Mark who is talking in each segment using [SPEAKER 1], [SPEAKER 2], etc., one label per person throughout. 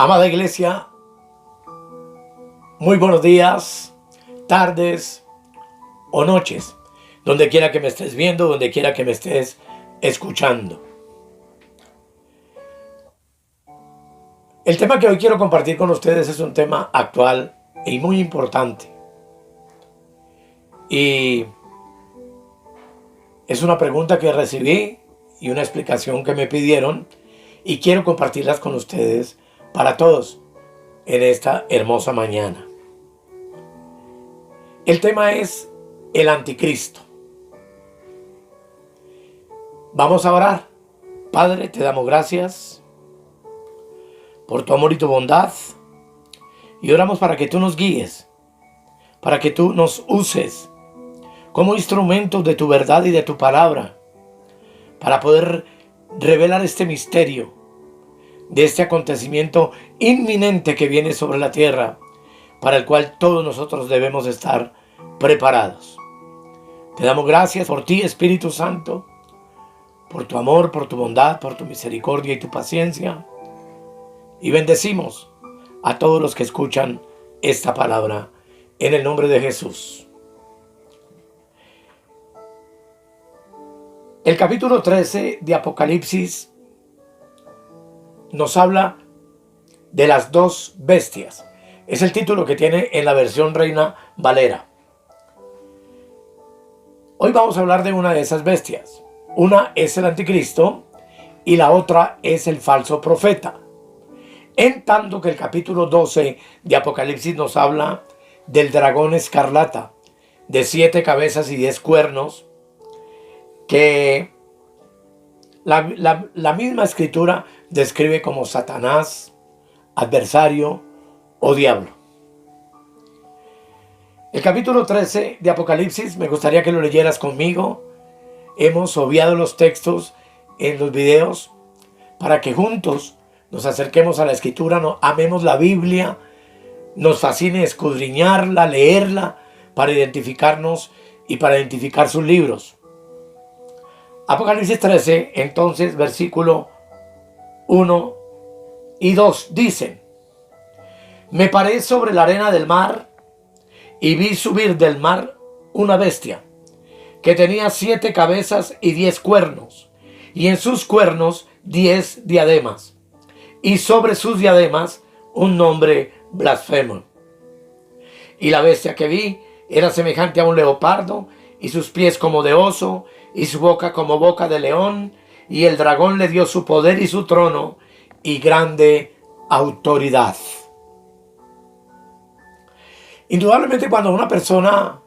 [SPEAKER 1] Amada iglesia, muy buenos días, tardes o noches, donde quiera que me estés viendo, donde quiera que me estés escuchando. El tema que hoy quiero compartir con ustedes es un tema actual y muy importante. Y es una pregunta que recibí y una explicación que me pidieron y quiero compartirlas con ustedes para todos en esta hermosa mañana. El tema es el anticristo. Vamos a orar. Padre, te damos gracias por tu amor y tu bondad y oramos para que tú nos guíes, para que tú nos uses como instrumentos de tu verdad y de tu palabra, para poder revelar este misterio de este acontecimiento inminente que viene sobre la tierra, para el cual todos nosotros debemos estar preparados. Te damos gracias por ti, Espíritu Santo, por tu amor, por tu bondad, por tu misericordia y tu paciencia, y bendecimos a todos los que escuchan esta palabra en el nombre de Jesús. El capítulo 13 de Apocalipsis nos habla de las dos bestias. Es el título que tiene en la versión Reina Valera. Hoy vamos a hablar de una de esas bestias. Una es el anticristo y la otra es el falso profeta. En tanto que el capítulo 12 de Apocalipsis nos habla del dragón escarlata, de 7 cabezas y 10 cuernos, que la misma escritura describe como Satanás, adversario o diablo. El capítulo 13 de Apocalipsis me gustaría que lo leyeras conmigo. Hemos obviado los textos en los videos para que juntos nos acerquemos a la escritura, amemos la Biblia, nos fascine escudriñarla, leerla, para identificarnos y para identificar sus libros. Apocalipsis 13, entonces, versículo 1 y 2 dicen: me paré sobre la arena del mar y vi subir del mar una bestia que tenía 7 cabezas y 10 cuernos, y en sus cuernos 10 diademas, y sobre sus diademas un nombre blasfemo. Y la bestia que vi era semejante a un leopardo, y sus pies como de oso, y su boca como boca de león, y el dragón le dio su poder y su trono y grande autoridad. Indudablemente, cuando una persona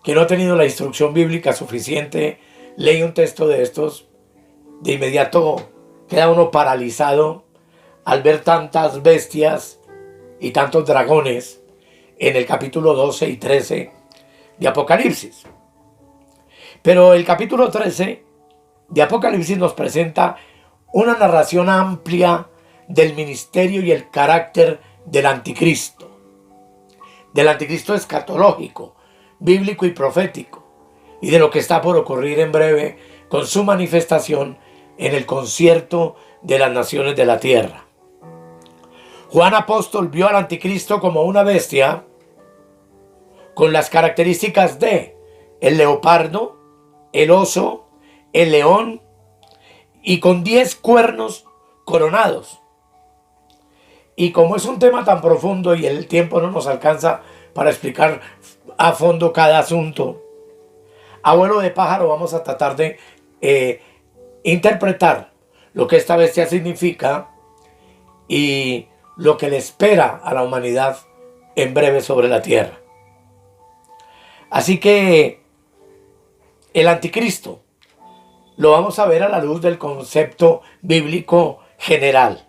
[SPEAKER 1] que no ha tenido la instrucción bíblica suficiente lee un texto de estos, de inmediato queda uno paralizado al ver tantas bestias y tantos dragones en el capítulo 12 y 13 de Apocalipsis. Pero el capítulo 13 de Apocalipsis nos presenta una narración amplia del ministerio y el carácter del anticristo escatológico, bíblico y profético, y de lo que está por ocurrir en breve con su manifestación en el concierto de las naciones de la tierra. Juan Apóstol vio al anticristo como una bestia con las características de el leopardo, el oso, el león, y con 10 cuernos coronados. Y como es un tema tan profundo y el tiempo no nos alcanza para explicar a fondo cada asunto, a vuelo de pájaro vamos a tratar de interpretar lo que esta bestia significa y lo que le espera a la humanidad en breve sobre la tierra. Así que el anticristo lo vamos a ver a la luz del concepto bíblico general.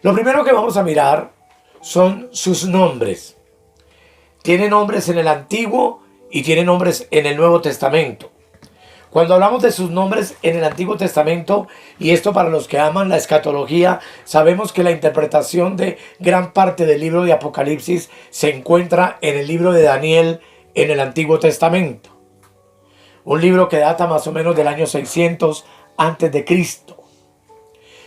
[SPEAKER 1] Lo primero que vamos a mirar son sus nombres. Tiene nombres en el Antiguo y tiene nombres en el Nuevo Testamento. Cuando hablamos de sus nombres en el Antiguo Testamento, y esto para los que aman la escatología, sabemos que la interpretación de gran parte del libro de Apocalipsis se encuentra en el libro de Daniel en el Antiguo Testamento. Un libro que data más o menos del año 600 antes de Cristo.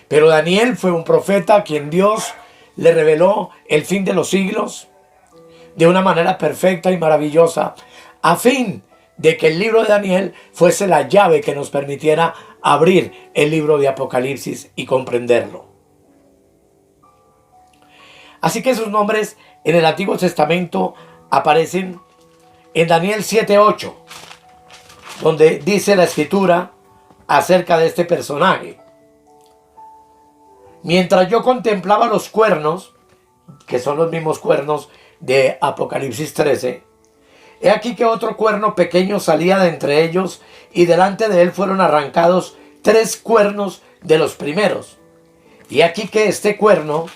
[SPEAKER 1] Pero Daniel fue un profeta a quien Dios le reveló el fin de los siglos de una manera perfecta y maravillosa, a fin de que el libro de Daniel fuese la llave que nos permitiera abrir el libro de Apocalipsis y comprenderlo. Así que sus nombres en el Antiguo Testamento aparecen en Daniel 7:8, donde dice la Escritura acerca de este personaje. Mientras yo contemplaba los cuernos, que son los mismos cuernos de Apocalipsis 13, he aquí que otro cuerno pequeño salía de entre ellos, y delante de él fueron arrancados 3 cuernos de los primeros. Y aquí que este cuerno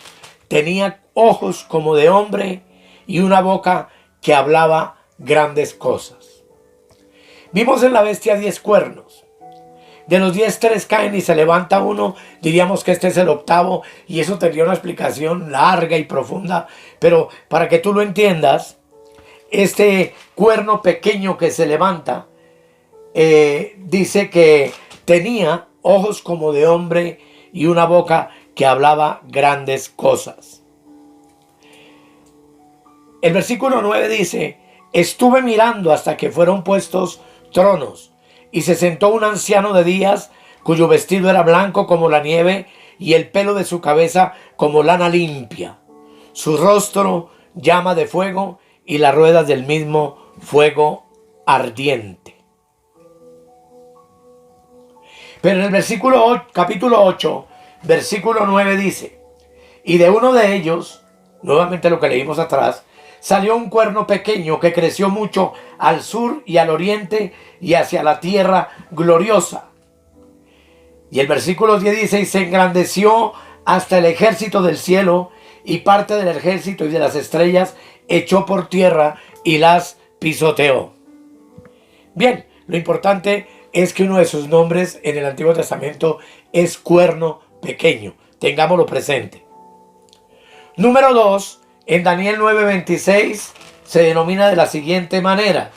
[SPEAKER 1] tenía ojos como de hombre y una boca que hablaba grandes cosas. Vimos en la bestia 10 cuernos. De los 10, 3 caen y se levanta uno. Diríamos que este es el octavo, y eso tendría una explicación larga y profunda. Pero para que tú lo entiendas, este cuerno pequeño que se levanta, dice que tenía ojos como de hombre y una boca que hablaba grandes cosas. El versículo 9 dice: estuve mirando hasta que fueron puestos tronos, y se sentó un anciano de días, cuyo vestido era blanco como la nieve, y el pelo de su cabeza como lana limpia. Su rostro llama de fuego, y las ruedas del mismo fuego ardiente. Pero en el capítulo 8, versículo 9 dice: y de uno de ellos, nuevamente lo que leímos atrás, salió un cuerno pequeño que creció mucho al sur y al oriente y hacia la tierra gloriosa. Y el versículo 10 dice: y se engrandeció hasta el ejército del cielo, y parte del ejército y de las estrellas echó por tierra y las pisoteó. Bien, lo importante es que uno de sus nombres en el Antiguo Testamento es cuerno pequeño. Tengámoslo presente. Número 2, en Daniel 9:26 se denomina de la siguiente manera: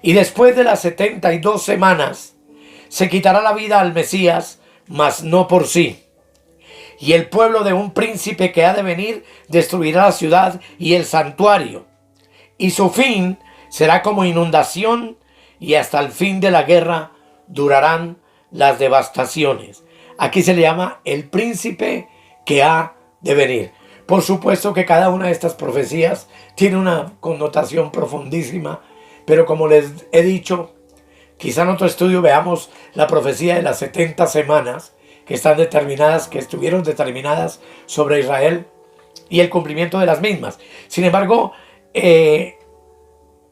[SPEAKER 1] y después de las 72 semanas se quitará la vida al Mesías, mas no por sí. Y el pueblo de un príncipe que ha de venir destruirá la ciudad y el santuario. Y su fin será como inundación, y hasta el fin de la guerra durarán las devastaciones. Aquí se le llama el príncipe que ha de venir. Por supuesto que cada una de estas profecías tiene una connotación profundísima, pero como les he dicho, quizá en otro estudio veamos la profecía de las 70 semanas que estuvieron determinadas sobre Israel y el cumplimiento de las mismas. Sin embargo,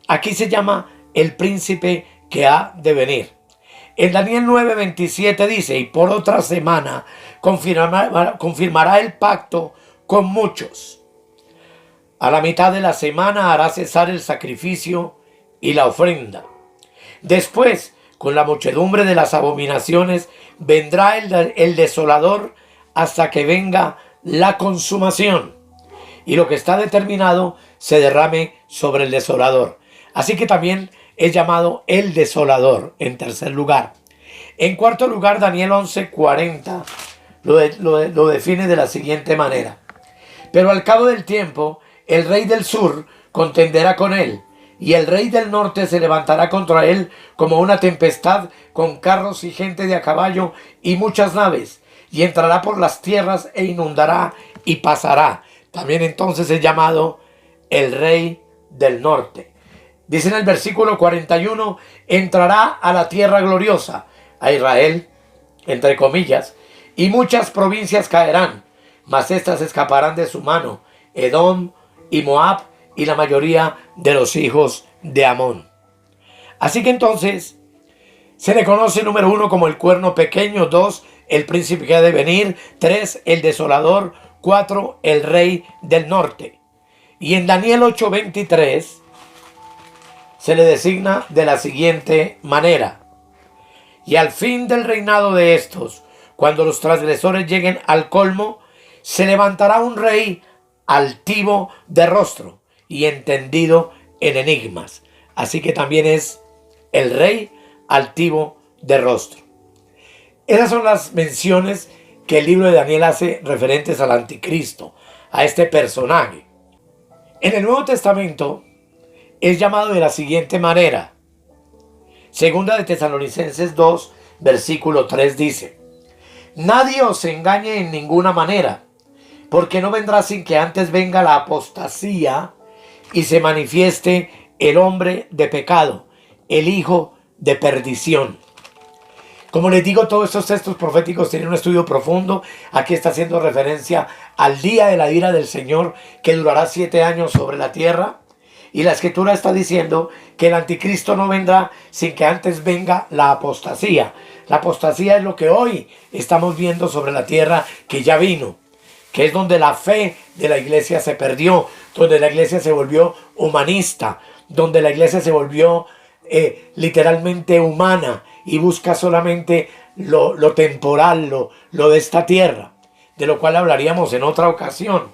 [SPEAKER 1] aquí se llama el príncipe que ha de venir. En Daniel 9:27 dice: y por otra semana confirmará el pacto con muchos. A la mitad de la semana hará cesar el sacrificio y la ofrenda. Después, con la muchedumbre de las abominaciones, vendrá el desolador hasta que venga la consumación, y lo que está determinado se derrame sobre el desolador. Así que también es llamado el desolador, en tercer lugar. En cuarto lugar, Daniel 11:40 lo define de la siguiente manera: pero al cabo del tiempo, el rey del sur contenderá con él, y el rey del norte se levantará contra él como una tempestad, con carros y gente de a caballo y muchas naves, y entrará por las tierras e inundará y pasará. También entonces es llamado el rey del norte. Dice en el versículo 41: entrará a la tierra gloriosa, a Israel, entre comillas, y muchas provincias caerán, mas estas escaparán de su mano: Edom y Moab y la mayoría de los hijos de Amón. Así que entonces se le conoce, número 1, como el cuerno pequeño; 2, el príncipe que ha de venir; 3, el desolador; 4, el rey del norte. Y en Daniel 8:23 se le designa de la siguiente manera: y al fin del reinado de estos, cuando los transgresores lleguen al colmo, se levantará un rey altivo de rostro y entendido en enigmas. Así que también es el rey altivo de rostro. Esas son las menciones que el libro de Daniel hace referentes al anticristo, a este personaje. En el Nuevo Testamento es llamado de la siguiente manera. Segunda de Tesalonicenses 2, versículo 3 dice: nadie os engañe en ninguna manera, porque no vendrá sin que antes venga la apostasía y se manifieste el hombre de pecado, el hijo de perdición. Como les digo, todos estos textos proféticos tienen un estudio profundo. Aquí está haciendo referencia al día de la ira del Señor, que durará 7 años sobre la tierra. Y la Escritura está diciendo que el anticristo no vendrá sin que antes venga la apostasía. La apostasía es lo que hoy estamos viendo sobre la tierra, que ya vino, que es donde la fe de la iglesia se perdió, donde la iglesia se volvió humanista, donde la iglesia se volvió literalmente humana y busca solamente lo temporal, lo de esta tierra, de lo cual hablaríamos en otra ocasión.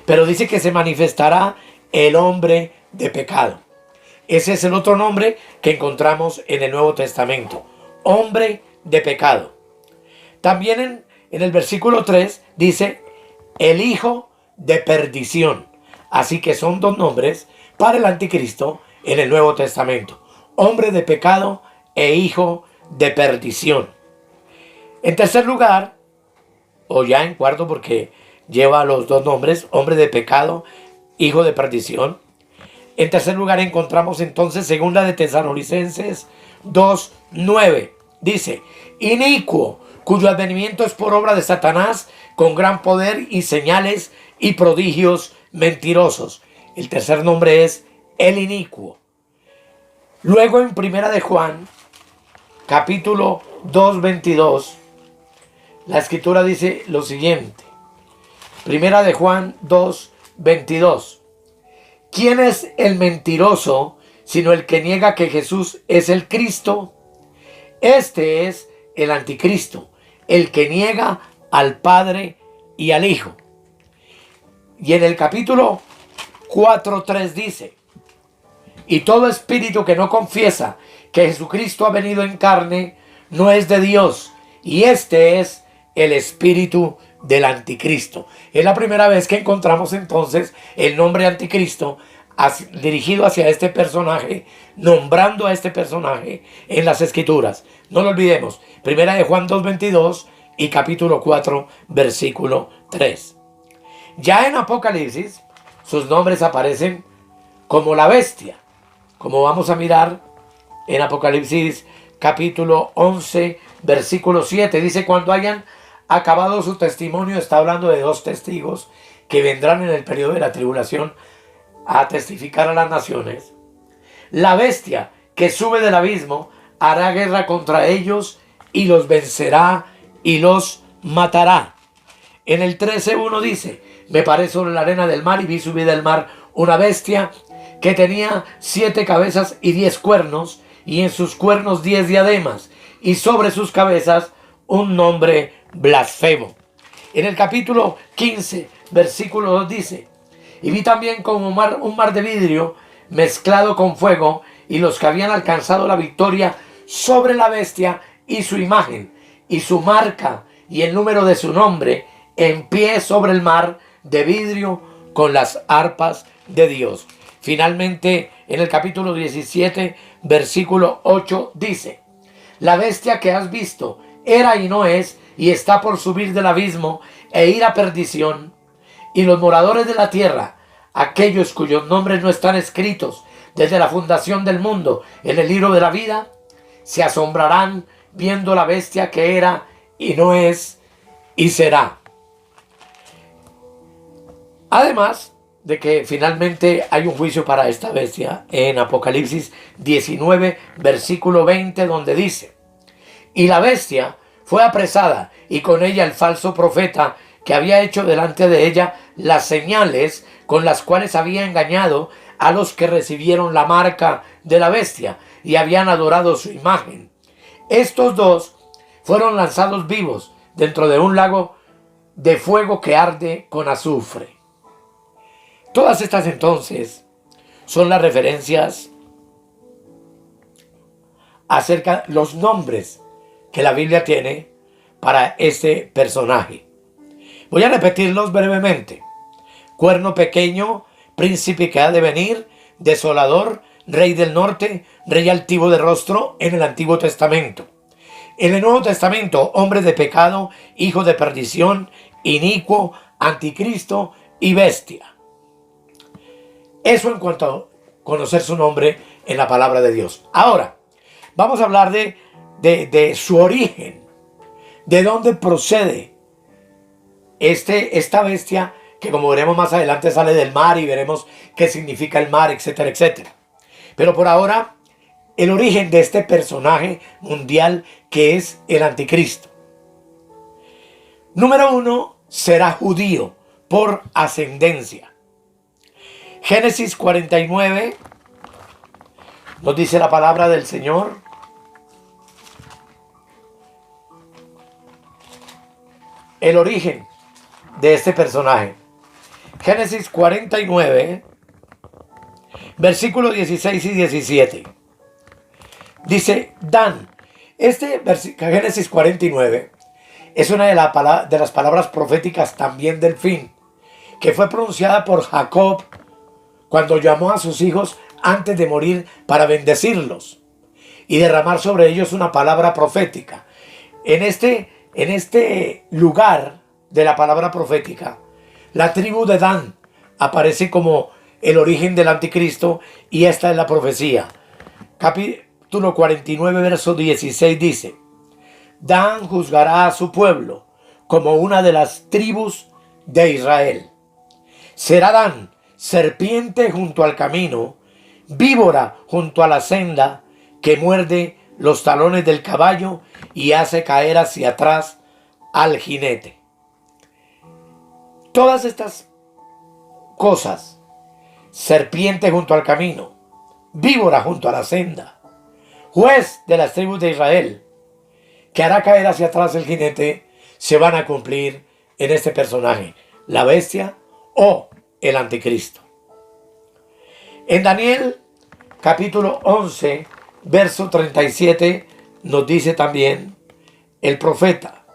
[SPEAKER 1] Pero dice que se manifestará el hombre de pecado. Ese es el otro nombre que encontramos en el Nuevo Testamento, hombre de pecado. También en el versículo 3 dice el hijo de perdición. Así que son dos nombres para el anticristo en el Nuevo Testamento: hombre de pecado e hijo de perdición. En tercer lugar, o ya en cuarto porque lleva los dos nombres, hombre de pecado, hijo de perdición. En tercer lugar encontramos entonces segunda de Tesalonicenses 2:9. Dice: inicuo, cuyo advenimiento es por obra de Satanás, con gran poder y señales y prodigios mentirosos. El tercer nombre es el inicuo. Luego en primera de Juan, capítulo 2:22, la Escritura dice lo siguiente. Primera de Juan 2:22. ¿Quién es el mentiroso sino el que niega que Jesús es el Cristo? Este es el anticristo, el que niega al Padre y al Hijo. Y en el capítulo 4:3 dice: y todo espíritu que no confiesa que Jesucristo ha venido en carne no es de Dios, y este es el espíritu del anticristo. Es la primera vez que encontramos entonces el nombre anticristo dirigido hacia este personaje, nombrando a este personaje en las Escrituras. No lo olvidemos, primera de Juan 2:22 y capítulo 4, versículo 3. Ya en Apocalipsis, sus nombres aparecen como la bestia, como vamos a mirar en Apocalipsis capítulo 11, versículo 7. Dice: cuando hayan acabado su testimonio, está hablando de dos testigos que vendrán en el periodo de la tribulación a testificar a las naciones. La bestia que sube del abismo hará guerra contra ellos y los vencerá y los matará. En el 13:1 dice: me paré sobre la arena del mar y vi subir del mar una bestia que tenía 7 cabezas y 10 cuernos, y en sus cuernos 10 diademas, y sobre sus cabezas un nombre blasfemo. En el capítulo 15, versículo 2 dice: y vi también como un mar de vidrio mezclado con fuego, y los que habían alcanzado la victoria sobre la bestia y su imagen, y su marca, y el número de su nombre, en pie sobre el mar de vidrio con las arpas de Dios. Finalmente, en el capítulo 17, versículo 8 dice: la bestia que has visto era y no es, y está por subir del abismo e ir a perdición. Y los moradores de la tierra, aquellos cuyos nombres no están escritos desde la fundación del mundo en el libro de la vida, se asombrarán viendo la bestia que era y no es y será. Además de que finalmente hay un juicio para esta bestia en Apocalipsis 19, versículo 20, donde dice: y la bestia fue apresada, y con ella el falso profeta, que había hecho delante de ella las señales con las cuales había engañado a los que recibieron la marca de la bestia y habían adorado su imagen. Estos dos fueron lanzados vivos dentro de un lago de fuego que arde con azufre. Todas estas entonces son las referencias acerca de los nombres que la Biblia tiene para este personaje. Voy a repetirlos brevemente. Cuerno pequeño, príncipe que ha de venir, desolador, rey del norte, rey altivo de rostro en el Antiguo Testamento. En el Nuevo Testamento, hombre de pecado, hijo de perdición, inicuo, anticristo y bestia. Eso en cuanto a conocer su nombre en la palabra de Dios. Ahora, vamos a hablar de su origen, de dónde procede esta bestia que, como veremos más adelante, sale del mar y veremos qué significa el mar, etcétera, etcétera. Pero por ahora, el origen de este personaje mundial que es el anticristo. Número 1, será judío por ascendencia. Génesis 49 nos dice la palabra del Señor. El origen de este personaje. Génesis 49, versículos 16 y 17. Dice Dan. Génesis 49 es una de las palabras proféticas también del fin, que fue pronunciada por Jacob cuando llamó a sus hijos antes de morir para bendecirlos y derramar sobre ellos una palabra profética. En este lugar de la palabra profética, la tribu de Dan aparece como el origen del anticristo, y esta es la profecía. Capítulo 49, verso 16 dice: Dan juzgará a su pueblo como una de las tribus de Israel. Será Dan serpiente junto al camino, víbora junto a la senda, que muerde los talones del caballo y hace caer hacia atrás al jinete. Todas estas cosas, serpiente junto al camino, víbora junto a la senda, juez de las tribus de Israel, que hará caer hacia atrás el jinete, se van a cumplir en este personaje, la bestia o el anticristo. En Daniel capítulo 11, verso 37, nos dice también el profeta.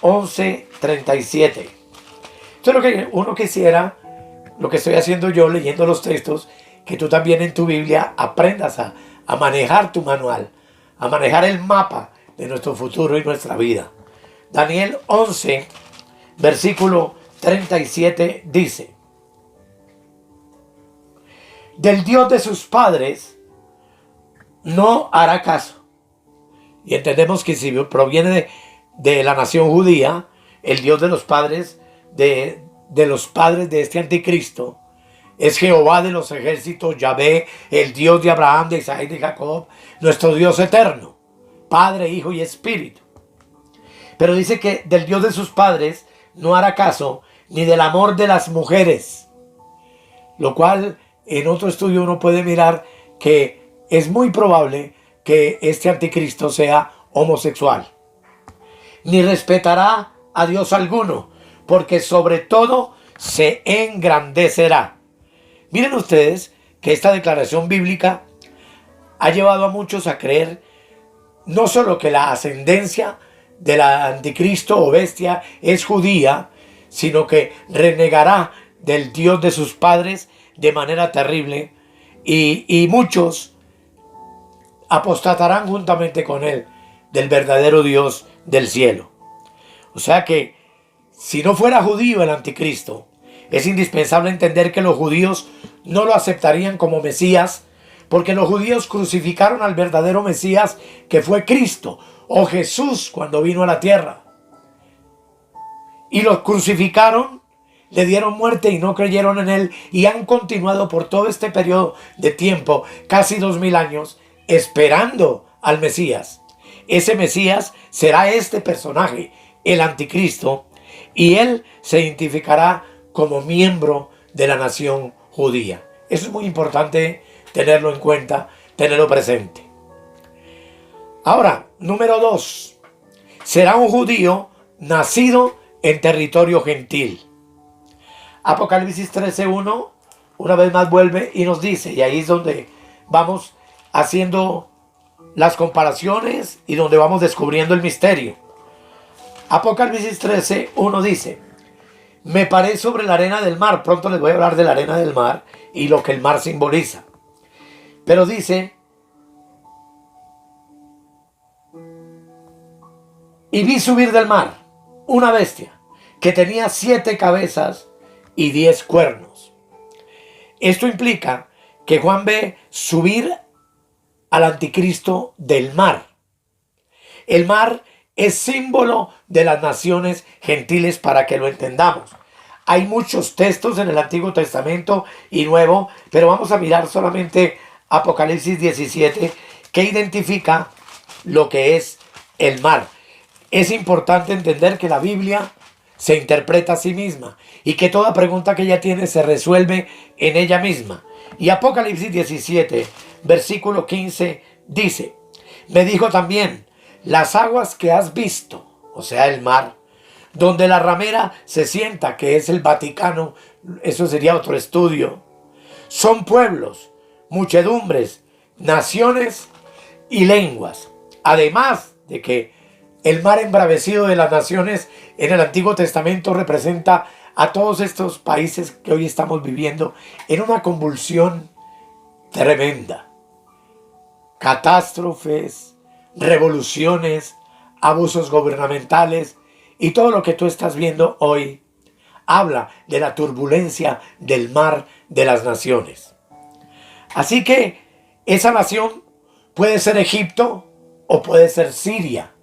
[SPEAKER 1] 11:37. Esto es lo que uno quisiera, lo que estoy haciendo yo leyendo los textos, que tú también en tu Biblia aprendas a manejar tu manual, a manejar el mapa de nuestro futuro y nuestra vida. Daniel 11, versículo 37 dice: del Dios de sus padres no hará caso. Y entendemos que si proviene de la nación judía, el Dios de los padres de los padres de este anticristo es Jehová de los ejércitos, Yahvé, el Dios de Abraham, de Isaac y de Jacob, nuestro Dios eterno, Padre, Hijo y Espíritu. Pero dice que del Dios de sus padres no hará caso, ni del amor de las mujeres, lo cual en otro estudio uno puede mirar que es muy probable que este anticristo sea homosexual. Ni respetará a Dios alguno, porque sobre todo se engrandecerá. Miren ustedes que esta declaración bíblica ha llevado a muchos a creer no solo que la ascendencia del anticristo o bestia es judía, sino que renegará del Dios de sus padres de manera terrible, y muchos apostatarán juntamente con él del verdadero Dios del cielo. O sea que si no fuera judío el anticristo, es indispensable entender que los judíos no lo aceptarían como Mesías, porque los judíos crucificaron al verdadero Mesías, que fue Cristo o Jesús cuando vino a la tierra. Y los crucificaron, le dieron muerte y no creyeron en él, y han continuado por todo este periodo de tiempo, casi 2000 años, esperando al Mesías. Ese Mesías será este personaje, el anticristo, y él se identificará como miembro de la nación judía. Eso es muy importante tenerlo en cuenta, tenerlo presente. Ahora, número 2. Será un judío nacido en territorio gentil. Apocalipsis 13:1 una vez más vuelve y nos dice, y ahí es donde vamos haciendo las comparaciones y donde vamos descubriendo el misterio. Apocalipsis 13, 1 dice: me paré sobre la arena del mar. Pronto les voy a hablar de la arena del mar y lo que el mar simboliza. Pero dice: y vi subir del mar una bestia que tenía 7 cabezas y 10 cuernos. Esto implica que Juan ve subir al anticristo del mar. El mar es símbolo de las naciones gentiles, para que lo entendamos. Hay muchos textos en el Antiguo Testamento y Nuevo, pero vamos a mirar solamente Apocalipsis 17, que identifica lo que es el mar. Es importante entender que la Biblia se interpreta a sí misma y que toda pregunta que ella tiene se resuelve en ella misma. Y Apocalipsis 17, versículo 15 dice: me dijo también: las aguas que has visto, o sea el mar, donde la ramera se sienta, que es el Vaticano, eso sería otro estudio, son pueblos, muchedumbres, naciones y lenguas. Además de que el mar embravecido de las naciones en el Antiguo Testamento representa a todos estos países que hoy estamos viviendo en una convulsión tremenda. Catástrofes, revoluciones, abusos gubernamentales y todo lo que tú estás viendo hoy habla de la turbulencia del mar de las naciones. Así que esa nación puede ser Egipto o puede ser Siria,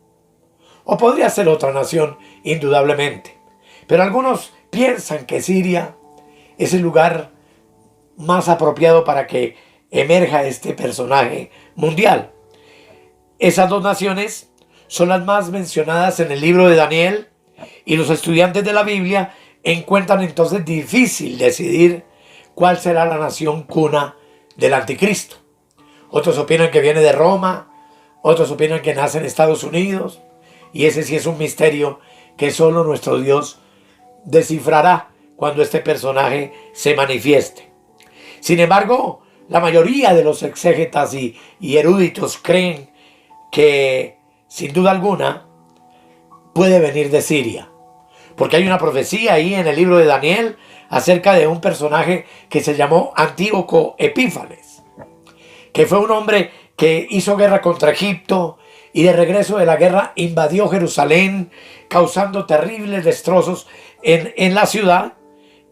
[SPEAKER 1] o podría ser otra nación, indudablemente. Pero algunos piensan que Siria es el lugar más apropiado para que emerja este personaje mundial. Esas dos naciones son las más mencionadas en el libro de Daniel, y los estudiantes de la Biblia encuentran entonces difícil decidir cuál será la nación cuna del anticristo. Otros opinan que viene de Roma, otros opinan que nace en Estados Unidos, y ese sí es un misterio que solo nuestro Dios descifrará cuando este personaje se manifieste. Sin embargo, la mayoría de los exégetas y eruditos creen que, sin duda alguna, puede venir de Siria, porque hay una profecía ahí en el libro de Daniel acerca de un personaje que se llamó Antíoco Epífanes, que fue un hombre que hizo guerra contra Egipto y de regreso de la guerra invadió Jerusalén, causando terribles destrozos en la ciudad,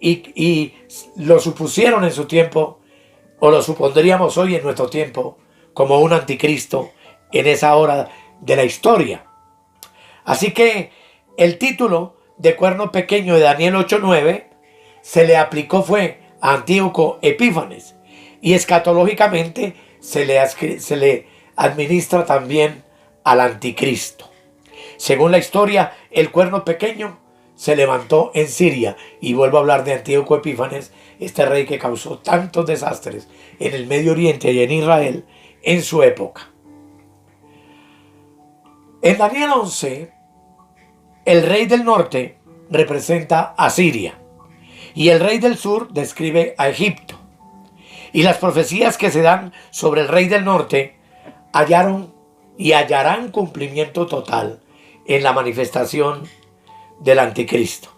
[SPEAKER 1] y lo supusieron en su tiempo, o lo supondríamos hoy en nuestro tiempo, como un anticristo en esa hora de la historia. Así que el título de cuerno pequeño de Daniel 8:9 se le aplicó fue a Antíoco Epífanes, y escatológicamente se le administra también al anticristo. Según la historia, el cuerno pequeño se levantó en Siria, y vuelvo a hablar de Antíoco Epífanes, este rey que causó tantos desastres en el Medio Oriente y en Israel en su época. En Daniel 11, el rey del norte representa a Siria y el rey del sur describe a Egipto. Y las profecías que se dan sobre el rey del norte hallaron y hallarán cumplimiento total en la manifestación del anticristo.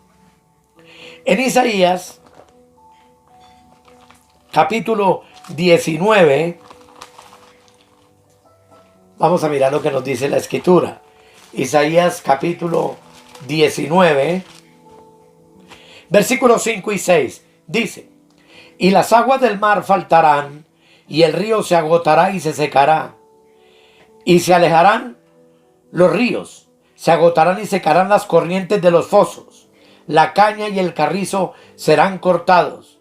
[SPEAKER 1] En Isaías capítulo 19, vamos a mirar lo que nos dice la escritura. Isaías capítulo 19, versículos 5 y 6, dice: y las aguas del mar faltarán, y el río se agotará y se secará, y se alejarán los ríos, se agotarán y secarán las corrientes de los fosos, la caña y el carrizo serán cortados.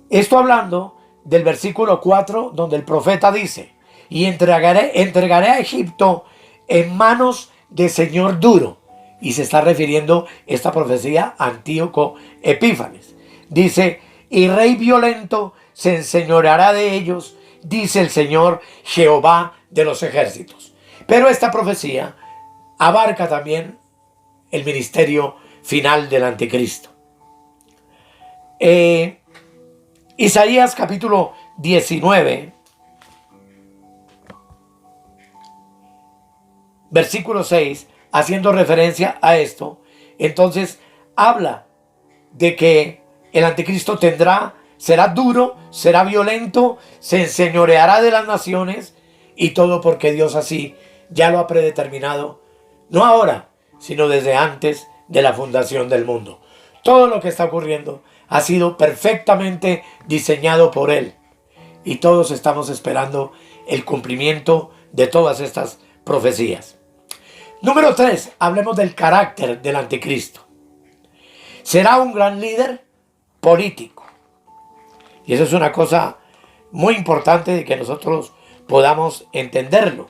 [SPEAKER 1] Esto hablando del versículo 4, donde el profeta dice: y entregaré a Egipto en manos de señor duro. Y se está refiriendo esta profecía a Antíoco Epífanes. Dice: y rey violento se enseñoreará de ellos, dice el Señor Jehová de los ejércitos. Pero esta profecía abarca también el ministerio final del anticristo. Isaías capítulo 19, versículo 6, haciendo referencia a esto, entonces habla de que el anticristo será duro, será violento, se enseñoreará de las naciones, y todo porque Dios así ya lo ha predeterminado, no ahora, sino desde antes de la fundación del mundo. Todo lo que está ocurriendo ha sido perfectamente diseñado por Él, y todos estamos esperando el cumplimiento de todas estas profecías. Número 3, hablemos del carácter del anticristo. Será un gran líder político. Y eso es una cosa muy importante de que nosotros podamos entenderlo.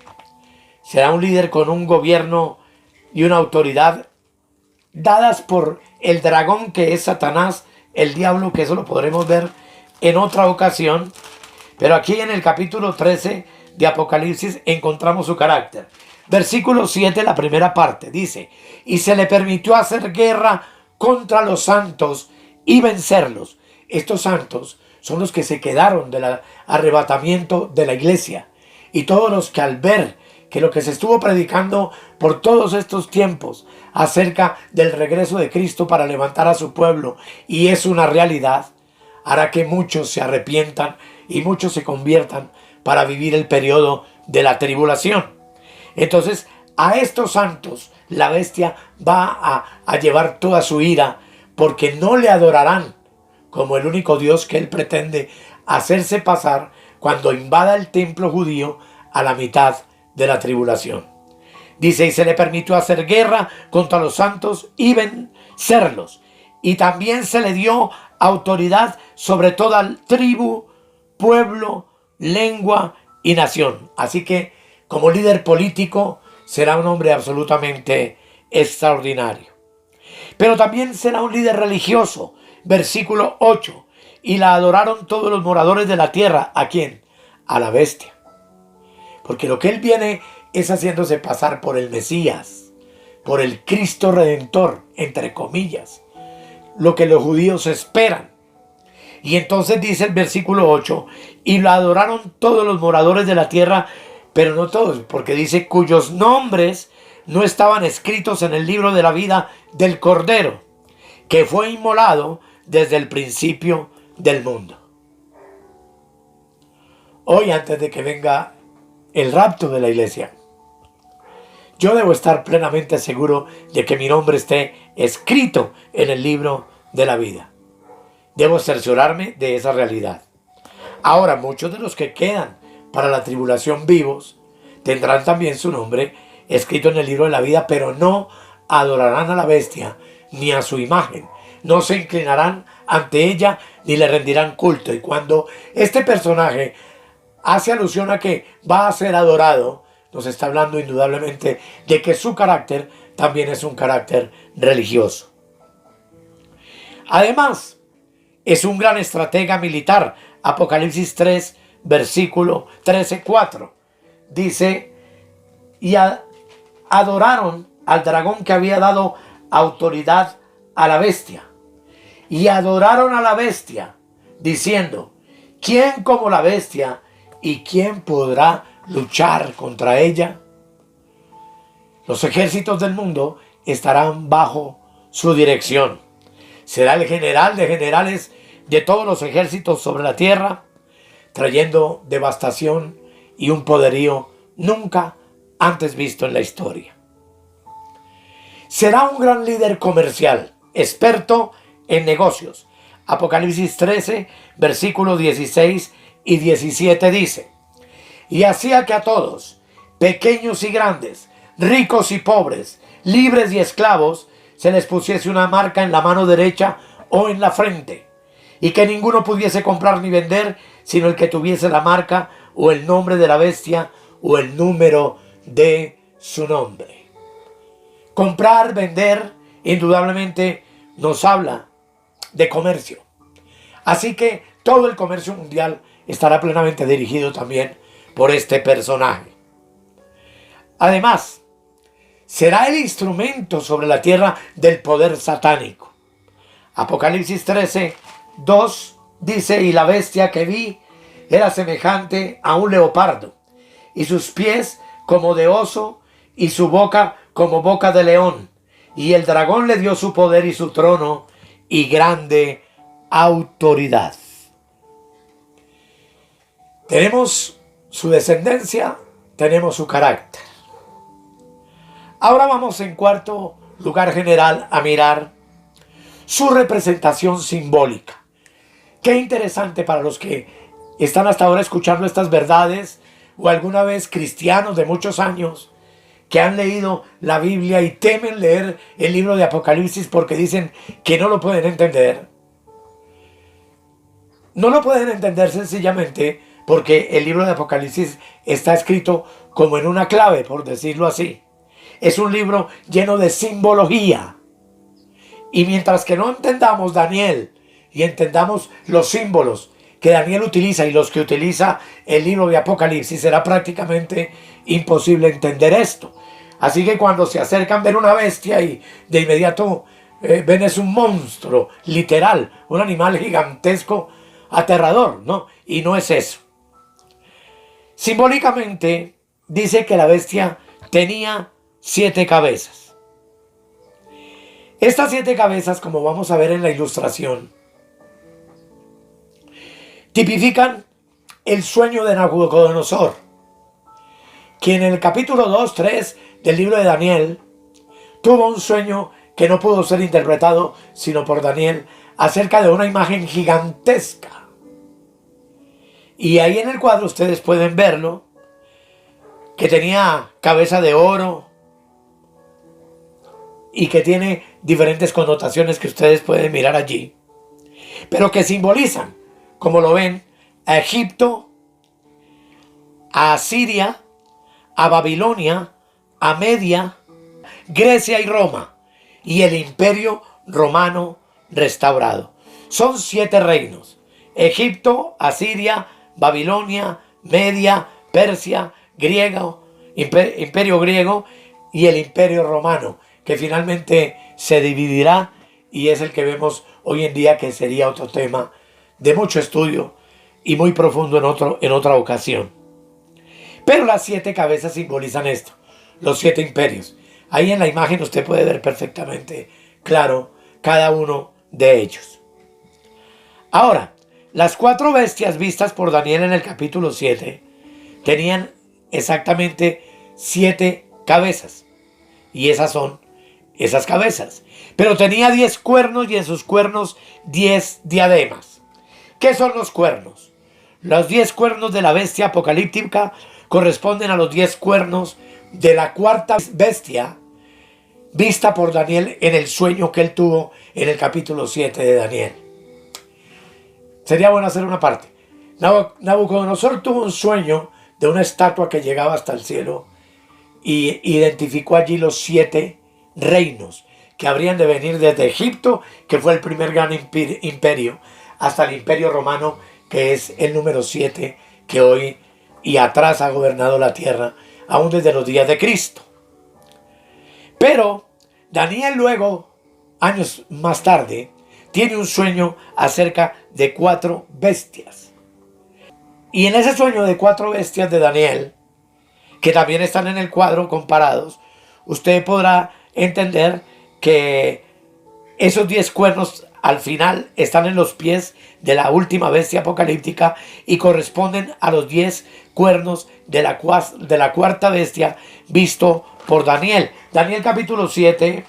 [SPEAKER 1] Será un líder con un gobierno y una autoridad dadas por el dragón que es Satanás, el diablo, que eso lo podremos ver en otra ocasión. Pero aquí en el capítulo 13 de Apocalipsis encontramos su carácter. Versículo 7, la primera parte, dice: y se le permitió hacer guerra contra los santos y vencerlos. Estos santos son los que se quedaron del arrebatamiento de la iglesia, y todos los que, al ver que lo que se estuvo predicando por todos estos tiempos acerca del regreso de Cristo para levantar a su pueblo, y es una realidad, hará que muchos se arrepientan y muchos se conviertan para vivir el periodo de la tribulación. Entonces, a estos santos la bestia va a llevar toda su ira, porque no le adorarán como el único Dios que él pretende hacerse pasar cuando invada el templo judío a la mitad de la tribulación. Dice: y se le permitió hacer guerra contra los santos y vencerlos. Y también se le dio autoridad sobre toda tribu, pueblo, lengua y nación. Así que, como líder político, será un hombre absolutamente extraordinario. Pero también será un líder religioso. Versículo 8. Y la adoraron todos los moradores de la tierra. ¿A quién? A la bestia. Porque lo que él viene es haciéndose pasar por el Mesías, por el Cristo Redentor, entre comillas, lo que los judíos esperan. Y entonces dice el versículo 8: y la adoraron todos los moradores de la tierra, pero no todos, porque dice: cuyos nombres no estaban escritos en el libro de la vida del Cordero, que fue inmolado desde el principio del mundo. Hoy, antes de que venga el rapto de la iglesia, yo debo estar plenamente seguro de que mi nombre esté escrito en el libro de la vida. Debo cerciorarme de esa realidad. Ahora, muchos de los que quedan para la tribulación vivos tendrán también su nombre escrito en el libro de la vida, pero no adorarán a la bestia ni a su imagen. No se inclinarán ante ella ni le rendirán culto. Y cuando este personaje hace alusión a que va a ser adorado, nos está hablando indudablemente de que su carácter también es un carácter religioso. Además, es un gran estratega militar. Apocalipsis 3, versículo 13:4. Dice: y adoraron al dragón que había dado autoridad a la bestia. Y adoraron a la bestia, diciendo: ¿quién como la bestia? ¿Y quién podrá luchar contra ella? Los ejércitos del mundo estarán bajo su dirección. Será el general de generales de todos los ejércitos sobre la tierra, trayendo devastación y un poderío nunca antes visto en la historia. Será un gran líder comercial, experto en negocios. Apocalipsis 13, versículos 16 y 17 dice: y hacía que a todos, pequeños y grandes, ricos y pobres, libres y esclavos, se les pusiese una marca en la mano derecha o en la frente, y que ninguno pudiese comprar ni vender, sino el que tuviese la marca o el nombre de la bestia o el número de su nombre. Comprar, vender, indudablemente nos habla de comercio. Así que todo el comercio mundial estará plenamente dirigido también por este personaje. Además, será el instrumento sobre la tierra del poder satánico. Apocalipsis 13, 2 dice: y la bestia que vi era semejante a un leopardo, y sus pies como de oso, y su boca como boca de león. Y el dragón le dio su poder y su trono y grande autoridad. Tenemos su descendencia, tenemos su carácter. Ahora vamos en cuarto lugar general a mirar su representación simbólica. Qué interesante para los que están hasta ahora escuchando estas verdades, o alguna vez cristianos de muchos años que han leído la Biblia y temen leer el libro de Apocalipsis porque dicen que no lo pueden entender. No lo pueden entender sencillamente porque el libro de Apocalipsis está escrito como en una clave, por decirlo así. Es un libro lleno de simbología. Y mientras que no entendamos Daniel y entendamos los símbolos que Daniel utiliza y los que utiliza el libro de Apocalipsis, será prácticamente imposible entender esto. Así que cuando se acercan ven una bestia y de inmediato ven es un monstruo, literal, un animal gigantesco, aterrador, ¿no? Y no es eso. Simbólicamente dice que la bestia tenía 7 cabezas. Estas 7 cabezas, como vamos a ver en la ilustración, tipifican el sueño de Nabucodonosor, quien en el capítulo 2, 3 del libro de Daniel tuvo un sueño que no pudo ser interpretado sino por Daniel, acerca de una imagen gigantesca. Y ahí en el cuadro ustedes pueden verlo, que tenía cabeza de oro y que tiene diferentes connotaciones que ustedes pueden mirar allí, pero que simbolizan, como lo ven, a Egipto, a Asiria, a Babilonia, a Media, Grecia y Roma, y el imperio romano restaurado. Son 7 reinos: Egipto, Asiria, Babilonia, Media, Persia, imperio griego y el imperio romano, que finalmente se dividirá y es el que vemos hoy en día, que sería otro tema de mucho estudio y muy profundo en otra ocasión. Pero las 7 cabezas simbolizan esto, los 7 imperios. Ahí en la imagen usted puede ver perfectamente claro cada uno de ellos. Ahora, las 4 bestias vistas por Daniel en el capítulo 7 tenían exactamente 7 cabezas. Y esas son esas cabezas. Pero tenía 10 cuernos y en sus cuernos 10 diademas. ¿Qué son los cuernos? Los 10 cuernos de la bestia apocalíptica corresponden a los 10 cuernos de la 4ª bestia vista por Daniel en el sueño que él tuvo en el capítulo 7 de Daniel. Sería bueno hacer una parte. Nabucodonosor tuvo un sueño de una estatua que llegaba hasta el cielo y identificó allí los 7 reinos que habrían de venir desde Egipto, que fue el primer gran imperio, hasta el imperio romano, que es el número 7, que hoy y atrás ha gobernado la tierra, aún desde los días de Cristo. Pero Daniel luego, años más tarde, tiene un sueño acerca de 4 bestias. Y en ese sueño de 4 bestias de Daniel, que también están en el cuadro comparados, usted podrá entender que esos 10 cuernos al final están en los pies de la última bestia apocalíptica y corresponden a los 10 cuernos de la 4ª bestia visto por Daniel. Daniel capítulo 7,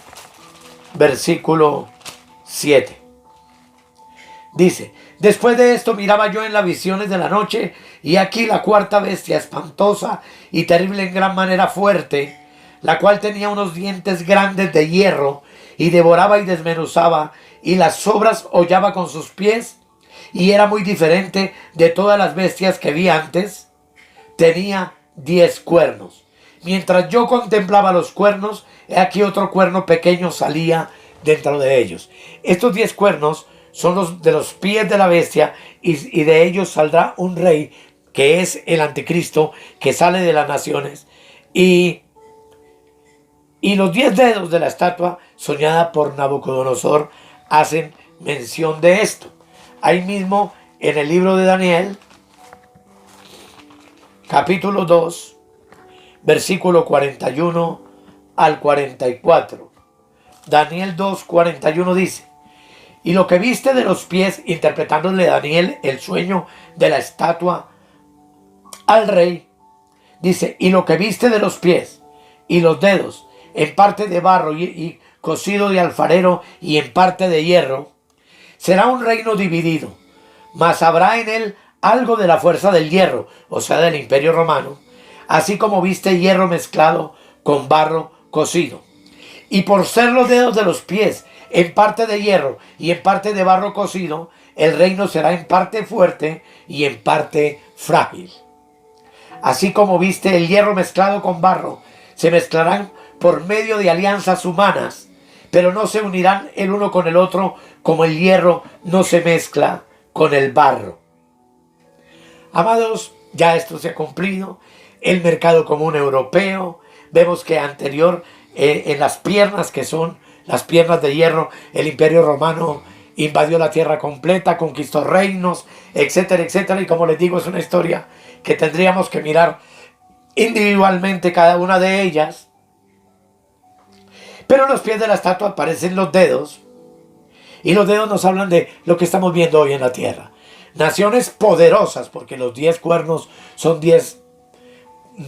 [SPEAKER 1] versículo 7. Dice: después de esto miraba yo en las visiones de la noche, y aquí la 4ª bestia, espantosa y terrible en gran manera fuerte, la cual tenía unos dientes grandes de hierro, y devoraba y desmenuzaba, y las sobras hollaba con sus pies, y era muy diferente de todas las bestias que vi antes. Tenía 10 cuernos. Mientras yo contemplaba los cuernos, he aquí otro cuerno pequeño salía dentro de ellos. Estos 10 cuernos son los de los pies de la bestia, y de ellos saldrá un rey, que es el anticristo, que sale de las naciones. Y los 10 dedos de la estatua soñada por Nabucodonosor hacen mención de esto. Ahí mismo en el libro de Daniel, capítulo 2, versículo 41 al 44. Daniel 2, 41 dice: y lo que viste de los pies, interpretándole Daniel el sueño de la estatua al rey, dice: y lo que viste de los pies y los dedos, en parte de barro y cocido de alfarero y en parte de hierro, será un reino dividido, mas habrá en él algo de la fuerza del hierro, o sea, del Imperio Romano, así como viste hierro mezclado con barro cocido. Y por ser los dedos de los pies en parte de hierro y en parte de barro cocido, el reino será en parte fuerte y en parte frágil. Así como viste el hierro mezclado con barro, se mezclarán por medio de alianzas humanas, pero no se unirán el uno con el otro, como el hierro no se mezcla con el barro. Amados, ya esto se ha cumplido. El mercado común europeo, vemos que anterior, en las piernas, que son las piernas de hierro, el Imperio Romano invadió la tierra completa, conquistó reinos, etcétera, etcétera. Y como les digo, es una historia que tendríamos que mirar individualmente cada una de ellas. Pero en los pies de la estatua aparecen los dedos, y los dedos nos hablan de lo que estamos viendo hoy en la tierra. Naciones poderosas, porque los 10 cuernos son 10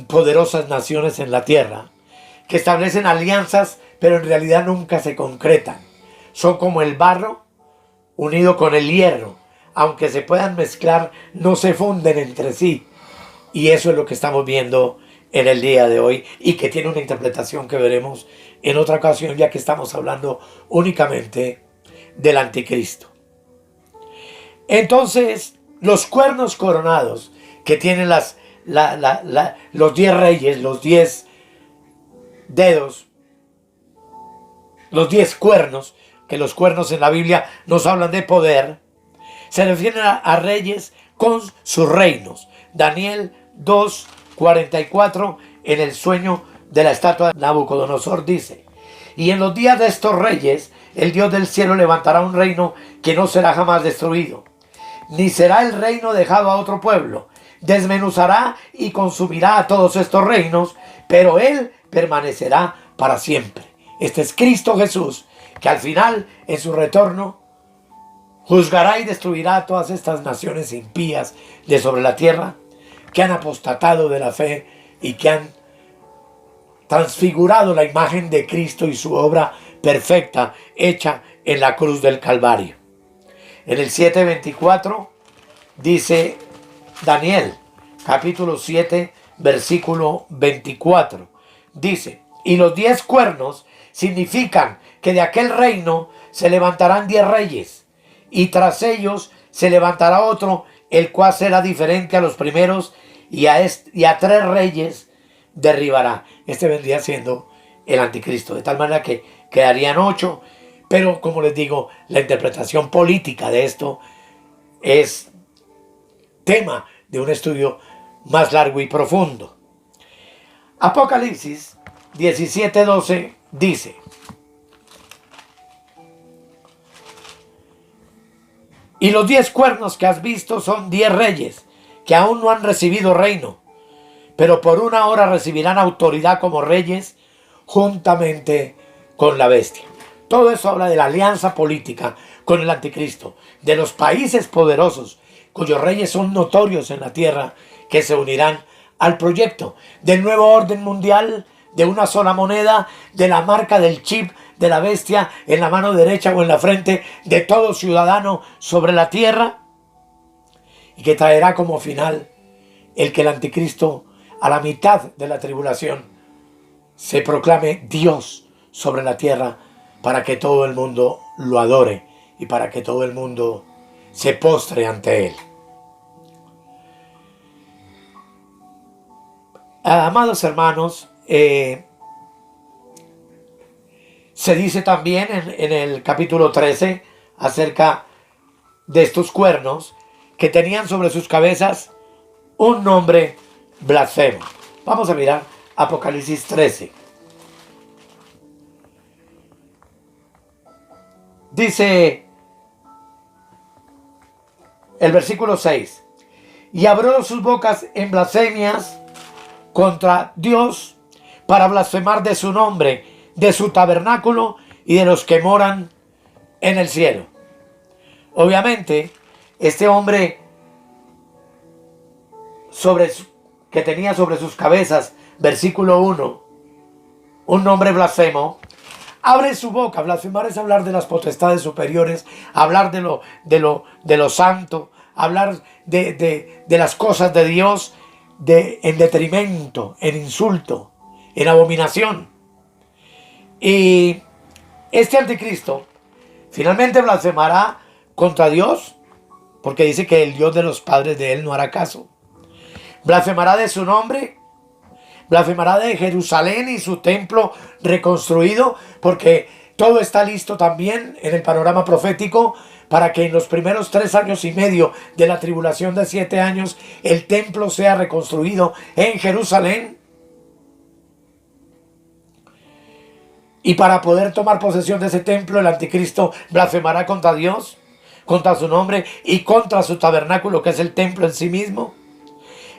[SPEAKER 1] poderosas naciones en la tierra, que establecen alianzas, pero en realidad nunca se concretan. Son como el barro unido con el hierro. Aunque se puedan mezclar, no se funden entre sí. Y eso es lo que estamos viendo en el día de hoy, y que tiene una interpretación que veremos en otra ocasión, ya que estamos hablando únicamente del anticristo. Entonces, los cuernos coronados que tienen los 10 reyes, los 10 dedos, los 10 cuernos, que los cuernos en la Biblia nos hablan de poder, se refieren a reyes con sus reinos. Daniel 2, 44, en el sueño de la estatua de Nabucodonosor, dice: y en los días de estos reyes, el Dios del cielo levantará un reino que no será jamás destruido, ni será el reino dejado a otro pueblo. Desmenuzará y consumirá a todos estos reinos, pero él permanecerá para siempre. Este es Cristo Jesús, que al final, en su retorno, juzgará y destruirá a todas estas naciones impías de sobre la tierra, que han apostatado de la fe y que han transfigurado la imagen de Cristo y su obra perfecta hecha en la cruz del Calvario. En el 7:24 dice Daniel, capítulo 7, versículo 24. Dice: y los 10 cuernos significan que de aquel reino se levantarán 10 reyes, y tras ellos se levantará otro, el cual será diferente a los primeros, y a 3 reyes derribará. Este vendría siendo el anticristo, de tal manera que quedarían 8. Pero como les digo, la interpretación política de esto es tema de un estudio más largo y profundo. Apocalipsis 17:12 dice: y los 10 cuernos que has visto son 10 reyes que aún no han recibido reino, pero por una hora recibirán autoridad como reyes juntamente con la bestia. Todo eso habla de la alianza política con el anticristo, de los países poderosos cuyos reyes son notorios en la tierra, que se unirán al proyecto del nuevo orden mundial, de una sola moneda, de la marca del chip de la bestia en la mano derecha o en la frente de todo ciudadano sobre la tierra, y que traerá como final el que el anticristo, a la mitad de la tribulación, se proclame Dios sobre la tierra, para que todo el mundo lo adore y para que todo el mundo se postre ante él. Amados hermanos, se dice también en el capítulo 13 acerca de estos cuernos, que tenían sobre sus cabezas un nombre blasfemo. Vamos a mirar Apocalipsis 13. Dice el versículo 6: y abrió sus bocas en blasfemias contra Dios para blasfemar de su nombre, de su tabernáculo y de los que moran en el cielo. Obviamente, este hombre que tenía sobre sus cabezas, versículo 1, un nombre blasfemo, abre su boca. Blasfemar es hablar de las potestades superiores, hablar de lo santo, hablar de las cosas de Dios en detrimento, en insulto, en abominación. Y este anticristo finalmente blasfemará contra Dios, porque dice que el Dios de los padres de él no hará caso. Blasfemará de su nombre, blasfemará de Jerusalén y su templo reconstruido, porque todo está listo también en el panorama profético para que en los primeros 3 años y medio de la tribulación de 7 años el templo sea reconstruido en Jerusalén. Y para poder tomar posesión de ese templo, el anticristo blasfemará contra Dios, contra su nombre y contra su tabernáculo, que es el templo en sí mismo.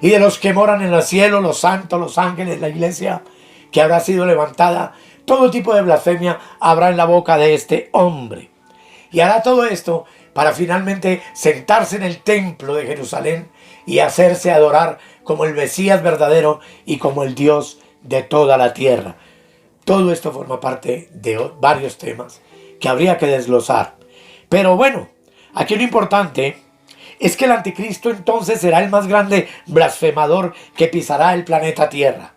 [SPEAKER 1] Y de los que moran en el cielo, los santos, los ángeles, la iglesia que habrá sido levantada, todo tipo de blasfemia habrá en la boca de este hombre. Y hará todo esto para finalmente sentarse en el templo de Jerusalén y hacerse adorar como el Mesías verdadero y como el Dios de toda la tierra. Todo esto forma parte de varios temas que habría que desglosar. Pero bueno, aquí lo importante es que el anticristo entonces será el más grande blasfemador que pisará el planeta Tierra.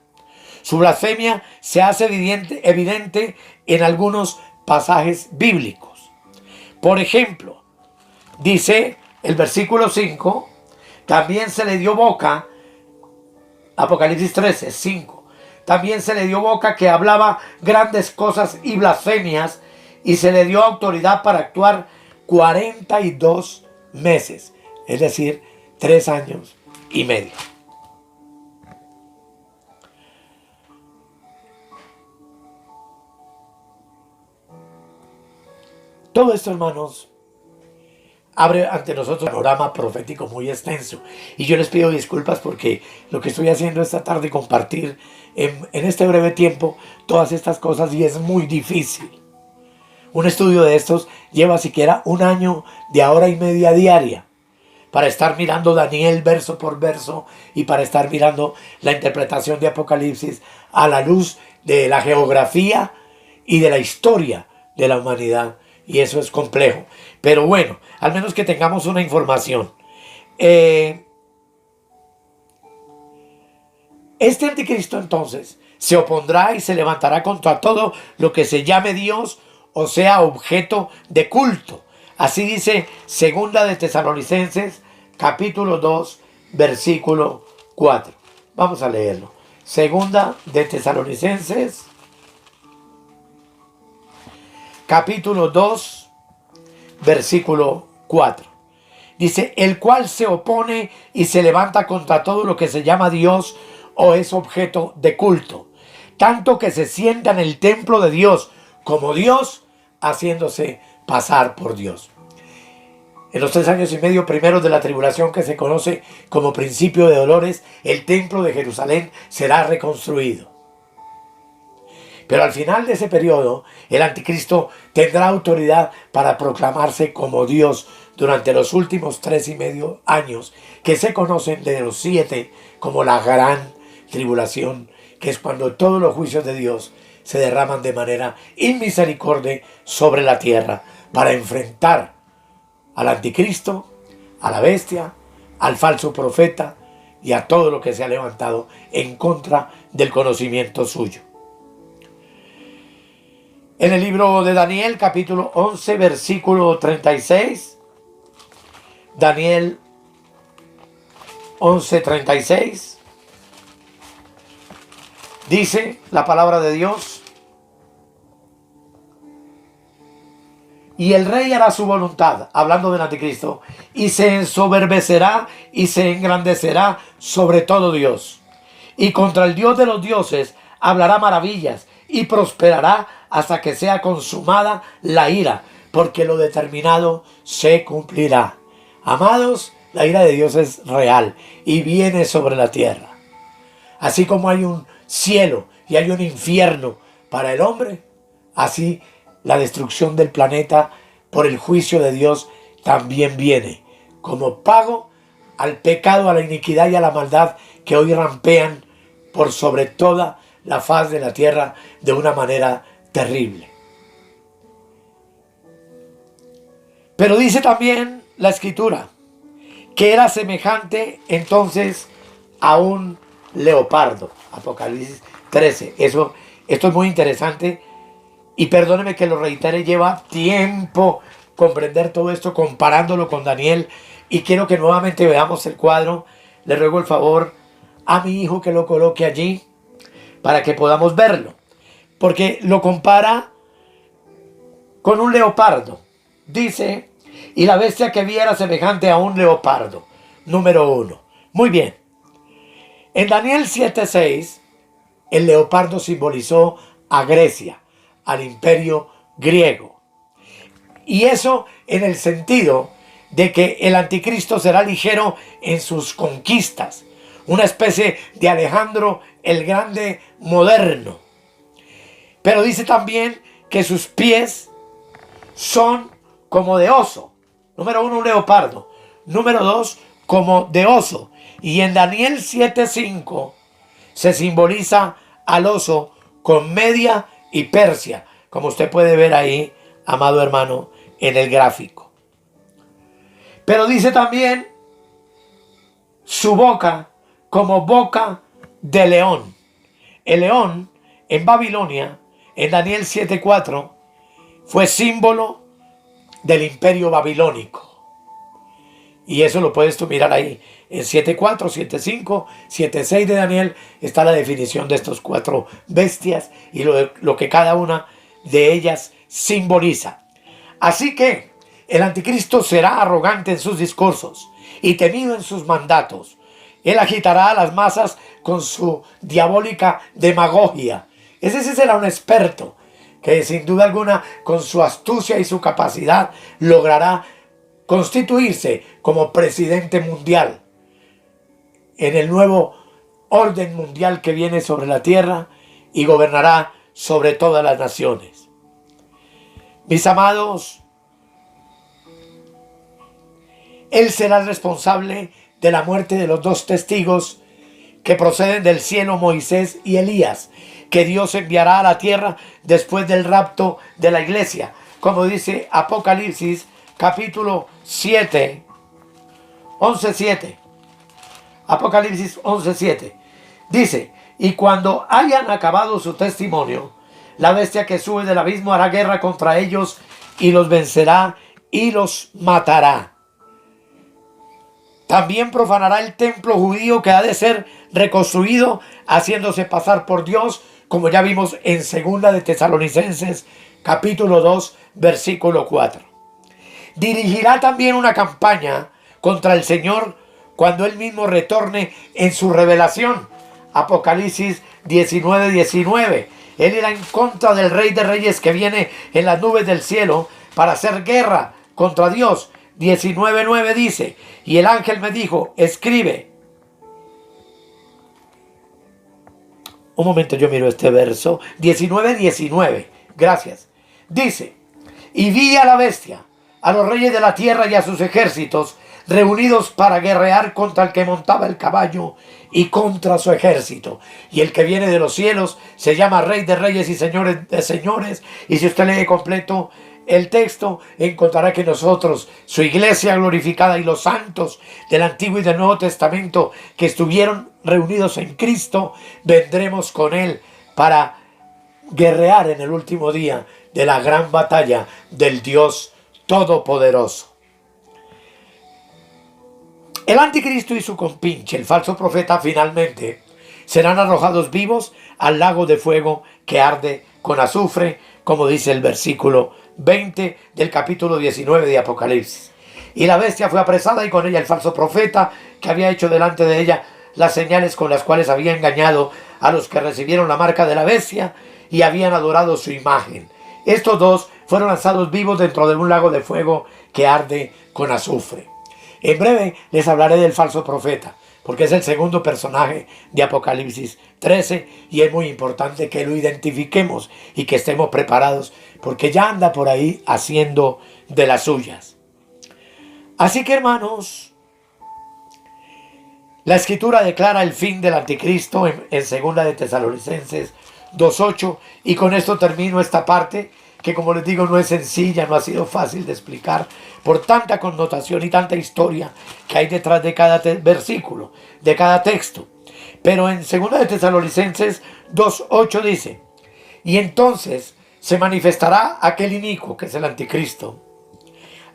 [SPEAKER 1] Su blasfemia se hace evidente en algunos pasajes bíblicos. Por ejemplo, dice el versículo 5, también se le dio boca, Apocalipsis 13, 5. También se le dio boca que hablaba grandes cosas y blasfemias, y se le dio autoridad para actuar 42 meses, es decir, 3 años y medio. Todo esto, hermanos, abre ante nosotros un panorama profético muy extenso. Y yo les pido disculpas porque lo que estoy haciendo esta tarde es compartir en este breve tiempo todas estas cosas, y es muy difícil. Un estudio de estos lleva siquiera 1 año de hora y media diaria para estar mirando Daniel verso por verso y para estar mirando la interpretación de Apocalipsis a la luz de la geografía y de la historia de la humanidad. Y eso es complejo. Pero bueno, al menos que tengamos una información. Este anticristo entonces se opondrá y se levantará contra todo lo que se llame Dios o sea objeto de culto. Así dice Segunda de Tesalonicenses, capítulo 2, versículo 4. Vamos a leerlo. Segunda de Tesalonicenses, capítulo 2, versículo 4. Dice, el cual se opone y se levanta contra todo lo que se llama Dios o es objeto de culto, tanto que se sienta en el templo de Dios como Dios, haciéndose pasar por Dios. En los 3 años y medio primeros de la tribulación, que se conoce como principio de dolores, el templo de Jerusalén será reconstruido. Pero al final de ese periodo, el anticristo tendrá autoridad para proclamarse como Dios durante los últimos 3 y medio años, que se conocen de los 7 como la gran tribulación, que es cuando todos los juicios de Dios se derraman de manera inmisericordia sobre la tierra para enfrentar al anticristo, a la bestia, al falso profeta y a todo lo que se ha levantado en contra del conocimiento suyo. En el libro de Daniel, capítulo 11, versículo 36, Daniel 11:36, dice la palabra de Dios: y el rey hará su voluntad, hablando del anticristo, y se ensoberbecerá y se engrandecerá sobre todo Dios, y contra el Dios de los dioses hablará maravillas, y prosperará hasta que sea consumada la ira, porque lo determinado se cumplirá. Amados, La ira de Dios es real y viene sobre la tierra. Así como hay un cielo y hay un infierno para el hombre, así la destrucción del planeta por el juicio de Dios también viene como pago al pecado, a la iniquidad y a la maldad que hoy rampean por sobre toda la faz de la tierra de una manera terrible. Pero dice también la Escritura que era semejante entonces a un leopardo. Apocalipsis 13. Esto es muy interesante y perdóneme que lo reitere, lleva tiempo comprender todo esto comparándolo con Daniel y quiero que nuevamente veamos el cuadro. Le ruego el favor a mi hijo que lo coloque allí para que podamos verlo, porque lo compara con un leopardo. Dice, y la bestia que vi era semejante a un leopardo. Número 1. Muy bien. En Daniel 7:6, el leopardo simbolizó a Grecia, al imperio griego. Y eso en el sentido de que el anticristo será ligero en sus conquistas. Una especie de Alejandro el Grande moderno. Pero dice también que sus pies son como de oso. Número 1, un leopardo. Número 2, como de oso. Y en Daniel 7:5 se simboliza al oso con Media y Persia, como usted puede ver ahí, amado hermano, en el gráfico. Pero dice también su boca como boca de león. El león en Babilonia, en Daniel 7:4, fue símbolo del imperio babilónico. Y eso lo puedes tú mirar ahí. En 7:4, 7:5, 7:6 de Daniel está la definición de estos 4 bestias y lo que cada una de ellas simboliza. Así que el anticristo será arrogante en sus discursos y temido en sus mandatos. Él agitará a las masas con su diabólica demagogia. Ese sí será un experto que sin duda alguna con su astucia y su capacidad logrará constituirse como presidente mundial en el nuevo orden mundial que viene sobre la tierra y gobernará sobre todas las naciones. Mis amados, él será el responsable de la muerte de los 2 testigos que proceden del cielo, Moisés y Elías, que Dios enviará a la tierra después del rapto de la iglesia, como dice Apocalipsis capítulo 7, 11:7. Apocalipsis 11:7. Dice, y cuando hayan acabado su testimonio, la bestia que sube del abismo hará guerra contra ellos y los vencerá y los matará. También profanará el templo judío que ha de ser reconstruido, haciéndose pasar por Dios, como ya vimos en 2 de Tesalonicenses, capítulo 2, versículo 4. Dirigirá también una campaña contra el Señor cuando Él mismo retorne en su revelación. Apocalipsis 19:19. Él irá en contra del Rey de Reyes que viene en las nubes del cielo para hacer guerra contra Dios. 19:9 dice, y el ángel me dijo, escribe. Un momento, yo miro este verso. 19:19. Gracias. Dice, y vi a la bestia, a los reyes de la tierra y a sus ejércitos, reunidos para guerrear contra el que montaba el caballo y contra su ejército. Y el que viene de los cielos se llama Rey de Reyes y Señores de Señores. Y si usted lee completo el texto, encontrará que nosotros, su iglesia glorificada y los santos del Antiguo y del Nuevo Testamento que estuvieron reunidos en Cristo, vendremos con Él para guerrear en el último día de la gran batalla del Dios Todopoderoso. El anticristo y su compinche, el falso profeta, finalmente serán arrojados vivos al lago de fuego que arde con azufre, como dice el versículo 20 del capítulo 19 de Apocalipsis. Y la bestia fue apresada y con ella el falso profeta que había hecho delante de ella las señales con las cuales había engañado a los que recibieron la marca de la bestia y habían adorado su imagen. Estos 2 fueron lanzados vivos dentro de un lago de fuego que arde con azufre. En breve les hablaré del falso profeta, porque es el segundo personaje de Apocalipsis 13 y es muy importante que lo identifiquemos y que estemos preparados, porque ya anda por ahí haciendo de las suyas. Así que, hermanos, la Escritura declara el fin del anticristo en 2 de Tesalonicenses 2:8, y con esto termino esta parte que, como les digo, no es sencilla, no ha sido fácil de explicar por tanta connotación y tanta historia que hay detrás de cada versículo, de cada texto. Pero en 2 de Tesalonicenses 2:8 dice: y entonces se manifestará aquel inicuo, que es el anticristo,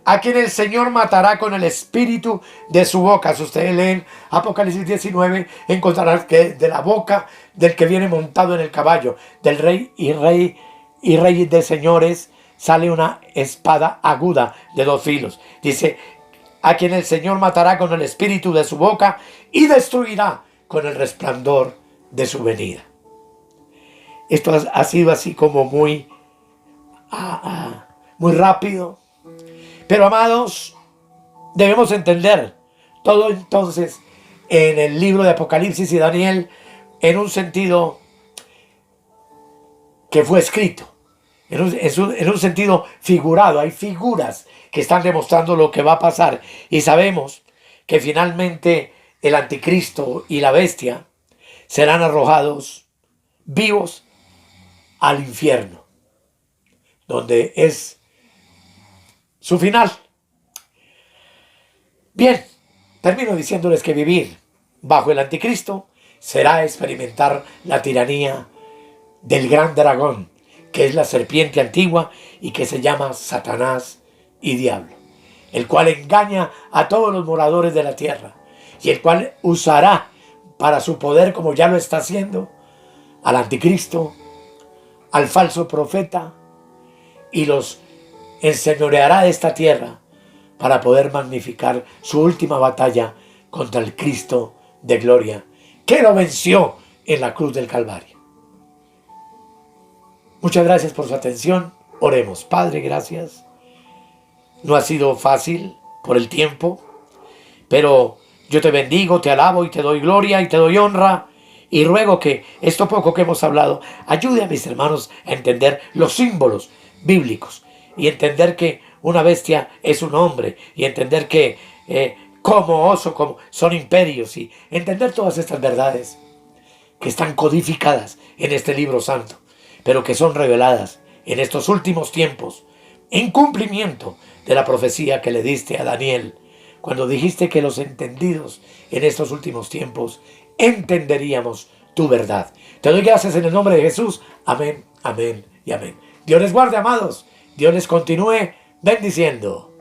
[SPEAKER 1] a quien el Señor matará con el espíritu de su boca. Si ustedes leen Apocalipsis 19, encontrarán que de la boca del que viene montado en el caballo, del rey de señores, sale una espada aguda de 2 filos. Dice: a quien el Señor matará con el espíritu de su boca y destruirá con el resplandor de su venida. Esto ha sido así como muy rápido. Pero, amados, debemos entender todo entonces en el libro de Apocalipsis y Daniel en un sentido que fue escrito, en un sentido figurado. Hay figuras que están demostrando lo que va a pasar, y sabemos que finalmente el anticristo y la bestia serán arrojados vivos al infierno, donde es su final. Bien, termino diciéndoles que vivir bajo el anticristo será experimentar la tiranía del gran dragón, que es la serpiente antigua y que se llama Satanás y Diablo, el cual engaña a todos los moradores de la tierra y el cual usará para su poder, como ya lo está haciendo, al anticristo, al falso profeta, y los enseñoreará de esta tierra para poder magnificar su última batalla contra el Cristo de gloria, que lo venció en la cruz del Calvario. Muchas gracias por su atención. Oremos. Padre, gracias. No ha sido fácil por el tiempo, pero yo te bendigo, te alabo y te doy gloria y te doy honra, y ruego que esto poco que hemos hablado ayude a mis hermanos a entender los símbolos bíblicos y entender que una bestia es un hombre, y entender que como oso, como son imperios, y entender todas estas verdades que están codificadas en este libro santo, pero que son reveladas en estos últimos tiempos, en cumplimiento de la profecía que le diste a Daniel, cuando dijiste que los entendidos en estos últimos tiempos entenderíamos tu verdad. Te doy gracias en el nombre de Jesús. Amén, amén y amén. Dios les guarde, amados. Dios les continúe bendiciendo.